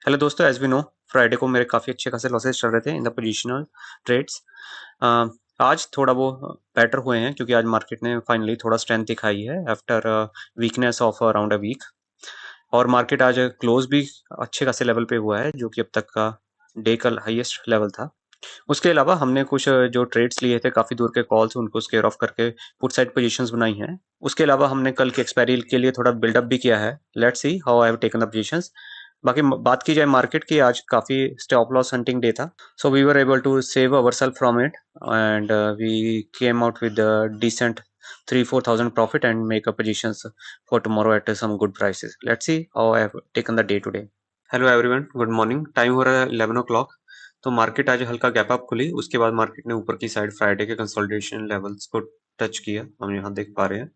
Hello दोस्तों, as we know Friday को मेरे काफ़ी अच्छे खासे लॉसेस चल रहे थे इन द पोजिशनल ट्रेड्स। आज थोड़ा वो बेटर हुए हैं क्योंकि आज मार्केट ने फाइनली थोड़ा स्ट्रेंथ दिखाई है after weakness of around a week. और मार्केट आज क्लोज भी अच्छे खासे लेवल पे हुआ है जो कि अब तक का डे का हाईएस्ट लेवल था। उसके अलावा हमने कुछ जो ट्रेड्स लिए थे काफ़ी दूर के कॉल्स उनको स्केयर ऑफ करके पुट साइड पोजीशंस बनाई हैं। उसके अलावा हमने कल की एक्सपायरी के लिए थोड़ा बिल्डअप भी किया है। Let's see how I have taken the positions. बाकी बात की जाए मार्केट की, आज काफ़ी स्टॉप लॉस हंटिंग डे था, so we were able to save ourself from it and we came out with decent 3-4 thousand profit and make up positions for tomorrow at some good prices. Let's see how I have taken the day today. Hello everyone, good morning. Time हो रहा है 11 o'clock। तो market आज हल्का gap up खुली, उसके बाद market ने ऊपर की साइड फ्राइडे के कंसोलिडेशन लेवल्स को टच किया, हम यहाँ देख पा रहे हैं।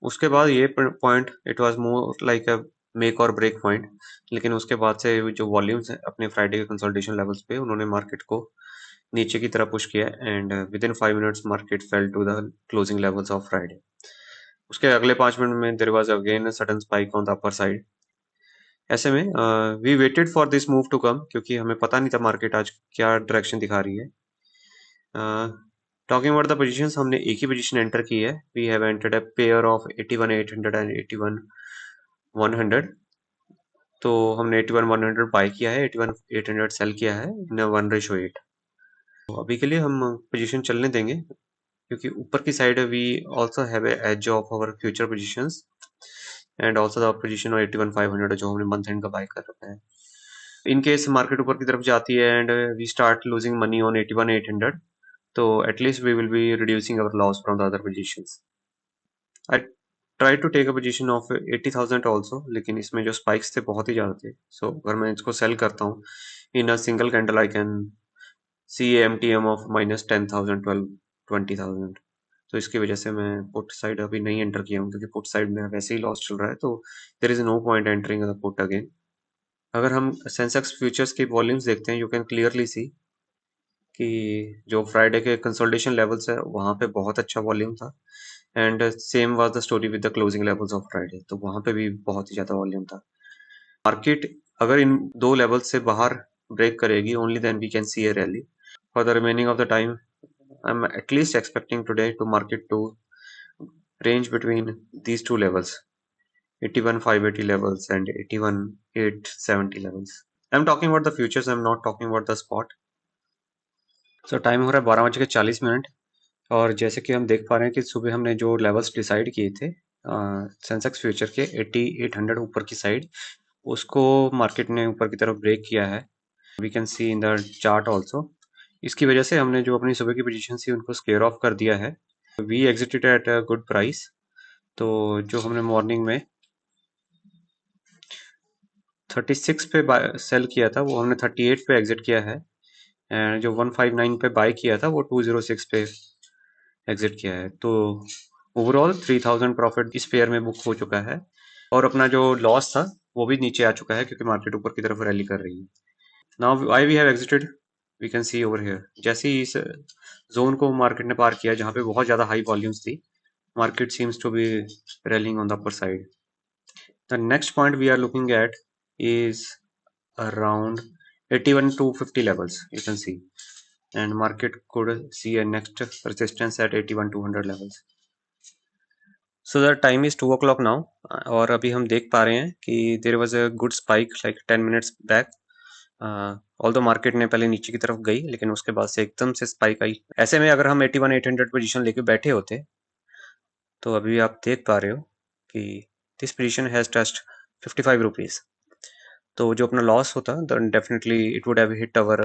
उसके बाद ये point it was more like a make और ब्रेक पॉइंट, लेकिन उसके बाद से जो वॉल्यूम्स है अपने फ्राइडे के कंसोलिडेशन लेवल्स पे उन्होंने मार्केट को नीचे की तरफ पुश किया and within 5 minutes market fell to the closing levels of Friday. उसके अगले 5 मिनट में there was again sudden spike on the upper side. ऐसे में we waited for this move to come क्योंकि हमें पता नहीं था मार्केट आज क्या डायरेक्शन दिखा रही है। टॉकिंग अबाउट द पोजीशंस, हमने एक ही पोजीशन एंटर की है। We have entered a pair of 81,800 and 81,100। तो हमने 81,100 बाय किया है, 81,800 सेल किया है इन 1:8। तो अभी के लिए हम पोजीशन चलने देंगे क्योंकि ऊपर की side we also have edge of our future positions and also the position of 81,500 जो हमने मंथ एंड का बाय कर रखा है। इन केस मार्केट ऊपर की तरफ जाती है and we start losing money on 81,800, तो at least we will be reducing our loss from the other positions. I try to take a position of 80,000 also, लेकिन इसमें जो स्पाइक्स थे बहुत ही ज़्यादा थे। सो अगर मैं इसको सेल करता हूँ in a single candle I can see M T M of -10,000, 20,000। तो इसकी वजह से मैं पुट साइड अभी नहीं एंटर किया हूँ क्योंकि पुट साइड में वैसे ही लॉस चल रहा है, तो there is no point entering the put again. अगर हम सेंसेक्स फ्यूचर्स की वॉल्यूम्स देखते हैं, यू कैन क्लियरली सी कि जो फ्राइडे के कंसोलिडेशन लेवल्स है वहाँ पे बहुत अच्छा वॉल्यूम था and same was the story with the closing levels of Friday, तो वहाँ पे भी बहुत ही ज़्यादा वॉल्यूम था। मार्केट अगर इन दो लेवल्स से बाहर ब्रेक करेगी only then we can see a rally for the remaining of the time. I am at least expecting today to market to range between these two levels, 81,580 levels and 81,870 levels. I'm talking about the futures, I'm not talking about the spot. So time हो रहा है 12:40 और जैसे कि हम देख पा रहे हैं कि सुबह हमने जो लेवल्स डिसाइड किए थे सेंसेक्स फ्यूचर के 8800 ऊपर की साइड, उसको मार्केट ने ऊपर की तरफ ब्रेक किया है। We can see in the chart also. इसकी वजह से हमने जो अपनी सुबह की पोजीशन थी उनको स्केयर ऑफ कर दिया है। We exited at a good price. तो जो हमने मॉर्निंग में 36 पे सेल किया था वो हमने 38 पे एग्जिट किया है एंड जो 159 पे बाय किया था वो 206 पे एग्जिट किया है। तो ओवरऑल 3000 प्रॉफिट इस पेयर में बुक हो चुका है और अपना जो लॉस था वो भी नीचे आ चुका है क्योंकि मार्केट ऊपर की तरफ रैली कर रही है। Now I we have exited, we can see over here. जैसे ही इस जोन को मार्केट ने पार किया जहाँ पे बहुत ज़्यादा हाई वॉल्यूम्स थी, market seems to be rallying on the upper side. The next point we are looking at is around 81 to 50 levels, you can see, and market could see a next resistance at 81,200 levels. So the time is 2 o'clock now और अभी हम देख पा रहे हैं कि there was a good spike like 10 minutes back. Although market ने पहले नीचे की तरफ गई लेकिन उसके बाद से एकदम से स्पाइक आई। ऐसे में अगर हम 81,800 पोजीशन लेके बैठे होते तो अभी आप देख पा रहे हो कि this position has touched 55 rupees. तो जो अपना लॉस होता then definitely it would have hit our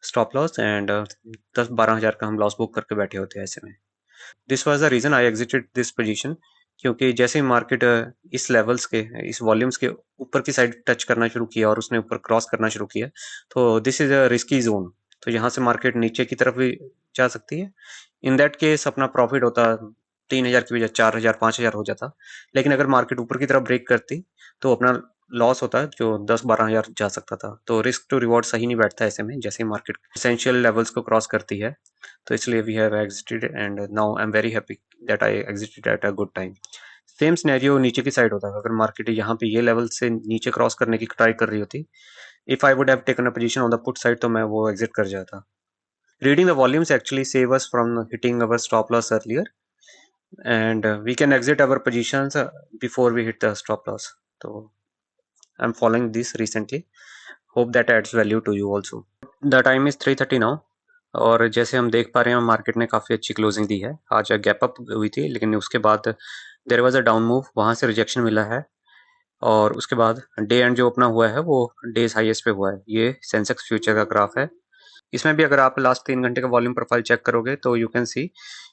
stop loss and 10-12 हज़ार का हम लॉस बुक करके बैठे होते हैं। ऐसे में this was the reason I exited this position क्योंकि जैसे ही मार्केट इस लेवल्स के इस वॉल्यूम्स के ऊपर की साइड टच करना शुरू किया और उसने ऊपर क्रॉस करना शुरू किया तो this is a risky zone. तो यहाँ से मार्केट नीचे की तरफ भी जा सकती है। इन दैट केस अपना प्रॉफिट होता 3,000 की बजाय 4,000 5,000 हो जाता, लेकिन अगर मार्केट ऊपर की तरफ ब्रेक करती तो अपना लॉस होता है जो 10-12 हज़ार जा सकता था। तो रिस्क टू रिवॉर्ड सही नहीं बैठता ऐसे में जैसे मार्केट एसेंशियल लेवल्स को क्रॉस करती है। तो इसलिए we have exited and now I am very happy that I exited at a good time. Same scenario नीचे की साइड होता है। अगर मार्केट यहाँ पे ये लेवल से नीचे क्रॉस करने की ट्राई कर रही होती, if I would have taken a position on the put side, तो मैं वो एग्जिट कर जाता। Reading the volumes actually save us from hitting our stop loss earlier, and we can exit our positions before we hit the stop loss. So I'm following this recently, hope that adds value to you also. The time is 3:30 now, और जैसे हम देख पा रहे हैं market ने काफ़ी अच्छी क्लोजिंग दी है। आज गैप अप हुई थी, लेकिन उसके बाद there was a down move, वहाँ से रिजेक्शन मिला है, और उसके बाद डे एंड जो अपना हुआ है वो डेज हाईएस्ट पे हुआ है। ये सेंसेक्स फ्यूचर का ग्राफ है। इसमें भी अगर आप लास्ट 3 घंटे का वॉल्यूम प्रोफाइल चेक करोगे तो यू कैन सी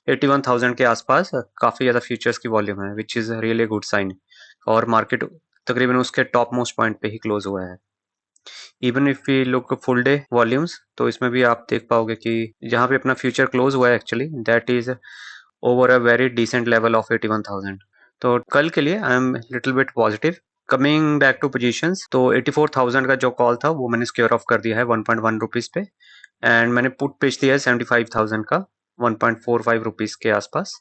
81,000 के आसपास काफ़ी ज़्यादा फ्यूचर्स की वॉल्यूम है, which is really good sign. और मार्केट तकरीबन उसके टॉप मोस्ट पॉइंट पे ही क्लोज हुआ है। Even if we look full day volumes, तो इसमें भी आप देख पाओगे कि जहाँ पे अपना फ्यूचर क्लोज हुआ है actually that is over a very decent level of 81,000। तो कल के लिए I am little bit positive. Coming back to positions, तो 84,000 का जो कॉल था वो मैंने स्क्योर ऑफ कर दिया है 1.1 रुपीज़ पे, एंड मैंने पुट बेच दिया है 75,000 का 1.45 रुपीज़ के आसपास।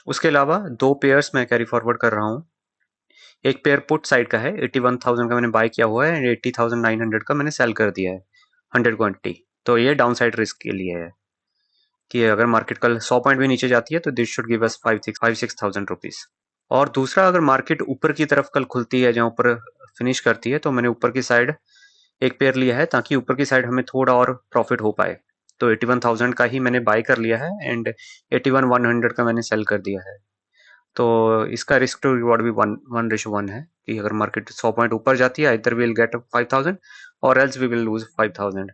उसके अलावा 2 पेयर्स मैं कैरी फॉरवर्ड कर रहा हूँ। एक पेयर पुट साइड का है, 81,000 का मैंने बाय किया हुआ है, एंड 80,900 का मैंने सेल कर दिया है 100 क्वांटिटी। तो ये डाउन साइड रिस्क के लिए है कि अगर मार्केट कल 100 पॉइंट भी नीचे जाती है तो this should give us 5-6,000 rupees. और दूसरा, अगर मार्केट ऊपर की तरफ कल खुलती है, जहाँ ऊपर फिनिश करती है, तो मैंने ऊपर की साइड एक पेयर लिया है ताकि ऊपर की साइड हमें थोड़ा और प्रॉफिट हो पाए। तो 81,000 का ही मैंने बाय कर लिया है, एंड 81,100 का मैंने सेल कर दिया है। तो इसका रिस्क टू रिवॉर्ड भी 1:1 है कि अगर मार्केट 100 पॉइंट ऊपर जाती है, इधर विल गेट 5,000 और else we will lose 5,000।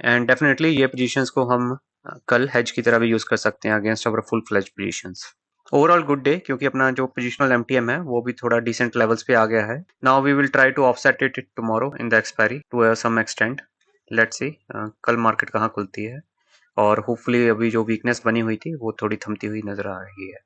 And definitely ये पोजीशंस को हम कल हेज की तरह भी यूज कर सकते हैं against our full fledge positions. Overall good day, क्योंकि अपना जो पोजिशनल एमटीएम है वो भी थोड़ा डिसेंट लेवल्स पे आ गया है। Now we will try to offset it tomorrow in the expiry to some extent. Let's see कल मार्केट कहाँ खुलती है, और होपफुली अभी जो वीकनेस बनी हुई थी वो थोड़ी थमती हुई नजर आ रही है।